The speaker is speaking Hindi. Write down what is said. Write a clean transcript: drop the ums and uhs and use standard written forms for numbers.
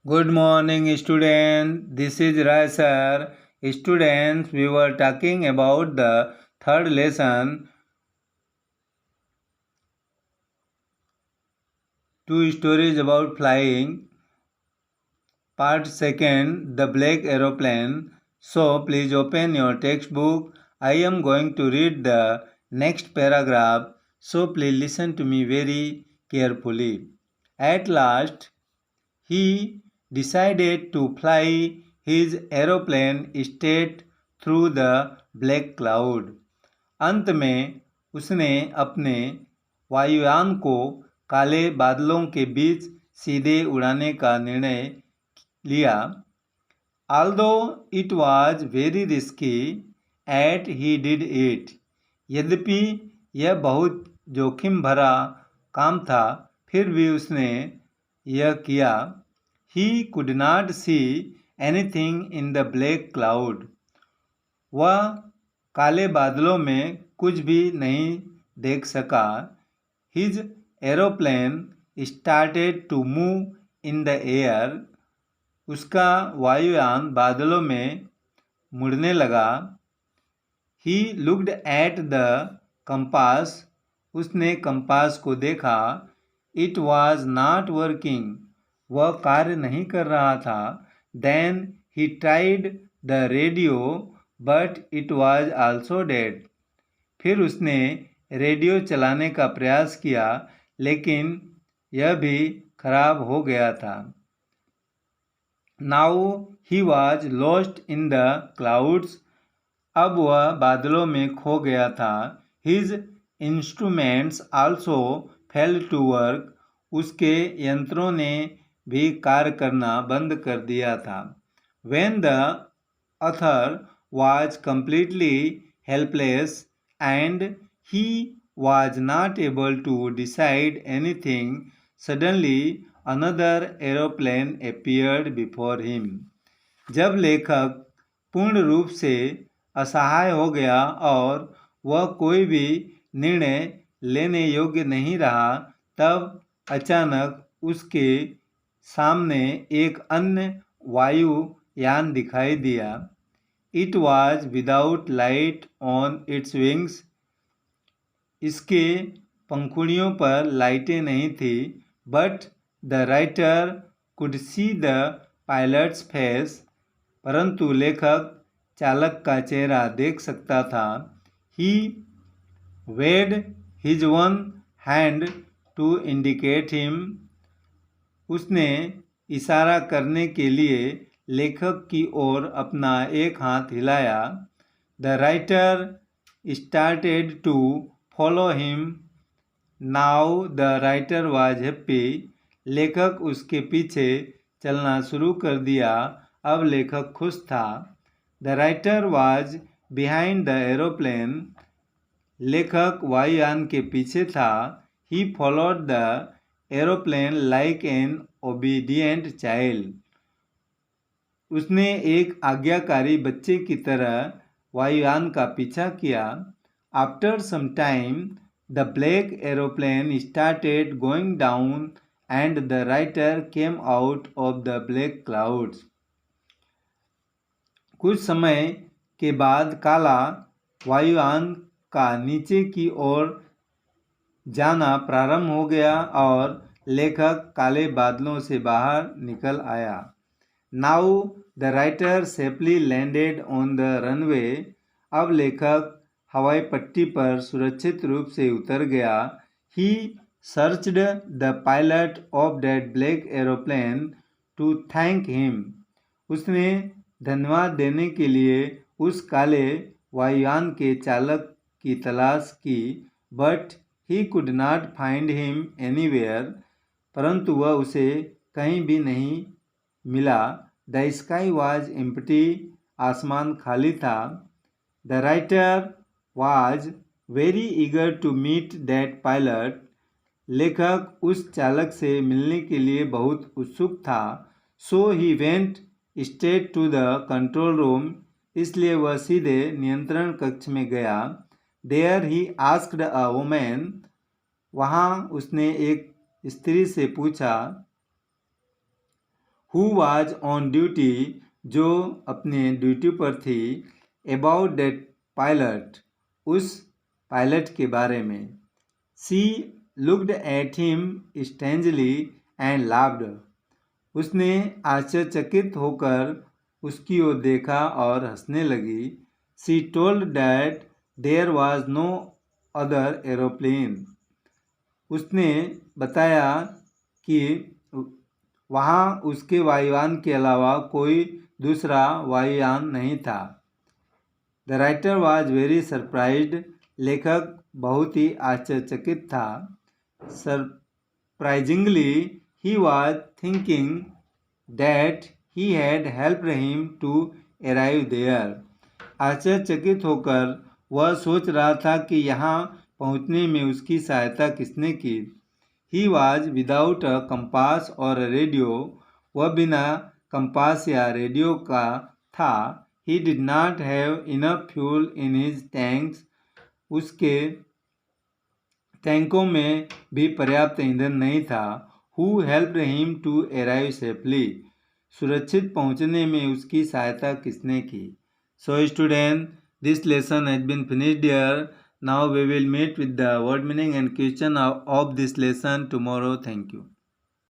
Good morning, students. This is Rai sir. Students, we were talking about the third lesson. Two stories about flying. Part second, the black aeroplane. So please open your textbook. I am going to read the next paragraph. So please listen to me very carefully. At last, he decided to fly his aeroplane straight through the black cloud. अंत में उसने अपने वायुयान को काले बादलों के बीच सीधे उड़ाने का निर्णय लिया. Although it was very risky, yet he did it. यद्यपि यह बहुत जोखिम भरा काम था, फिर भी उसने यह किया. He could not see anything in the black cloud. वह काले बादलों में कुछ भी नहीं देख सका. His aeroplane started to move in the air. उसका वायुयान बादलों में मुड़ने लगा. He looked at the compass. उसने कंपास को देखा. It was not working. वह कार्य नहीं कर रहा था. Then he tried the radio, but it was also dead. फिर उसने रेडियो चलाने का प्रयास किया, लेकिन यह भी खराब हो गया था. Now he was lost in the clouds. अब वह बादलों में खो गया था. His instruments also failed to work. उसके यंत्रों ने भी कार्य करना बंद कर दिया था. When the author was completely helpless and he was not able to decide anything, suddenly another aeroplane appeared before him. जब लेखक पूर्ण रूप से असहाय हो गया और वह कोई भी निर्णय लेने योग्य नहीं रहा, तब अचानक उसके सामने एक अन्य वायुयान दिखाई दिया. It was without light on its wings. इसके पंखुड़ियों पर लाइटें नहीं थी. But the writer could see the pilot's face. परंतु लेखक चालक का चेहरा देख सकता था. He waved his one hand to indicate him. उसने इशारा करने के लिए लेखक की ओर अपना एक हाथ हिलाया. The writer started to follow him. Now the writer was happy. लेखक उसके पीछे चलना शुरू कर दिया. अब लेखक खुश था. The writer was behind the aeroplane. लेखक वायुयान के पीछे था. He followed the aeroplane like an obedient child. उसने एक आज्ञाकारी बच्चे की तरह वायुयान का पीछा किया. After some time, the black aeroplane started going down and the writer came out of the black clouds. कुछ समय के बाद काला वायुयान का नीचे की ओर जाना प्रारंभ हो गया और लेखक काले बादलों से बाहर निकल आया. Now the writer safely landed on the runway. अब लेखक हवाई पट्टी पर सुरक्षित रूप से उतर गया. He searched the pilot of that black aeroplane to thank him. उसने धन्यवाद देने के लिए उस काले वायुयान के चालक की तलाश की. But he could not find him anywhere. परंतु वह उसे कहीं भी नहीं मिला. The sky was empty. आसमान खाली था. The writer was very eager to meet that pilot. लेखक उस चालक से मिलने के लिए बहुत उत्सुक था. So he went straight to the control room. इसलिए वह सीधे नियंत्रण कक्ष में गया. There he asked a woman. वहाँ उसने एक स्त्री से पूछा. हु वॉज ऑन ड्यूटी, जो अपने ड्यूटी पर थी, अबाउट दैट पायलट, उस पायलट के बारे में। She looked at him strangely and laughed, उसने आश्चर्यचकित होकर उसकी ओर देखा और हंसने लगी। She told that there was no other aeroplane, उसने बताया कि वहाँ उसके वायुयान के अलावा कोई दूसरा वायुयान नहीं था। The writer was very surprised, लेखक बहुत ही आश्चर्यचकित था। Surprisingly he was thinking that he had helped him to arrive there, आश्चर्यचकित होकर वह सोच रहा था कि यहाँ पहुँचने में उसकी सहायता किसने की। He was without a compass और रेडियो, वह बिना कंपास या रेडियो का था। He did not have enough fuel in his tanks, उसके टैंकों में भी पर्याप्त ईंधन नहीं था। Who helped him to arrive safely, सुरक्षित पहुंचने में उसकी सहायता किसने की। So student, this lesson has been finished here. Now we will meet with the word meaning and question of this lesson tomorrow. Thank you.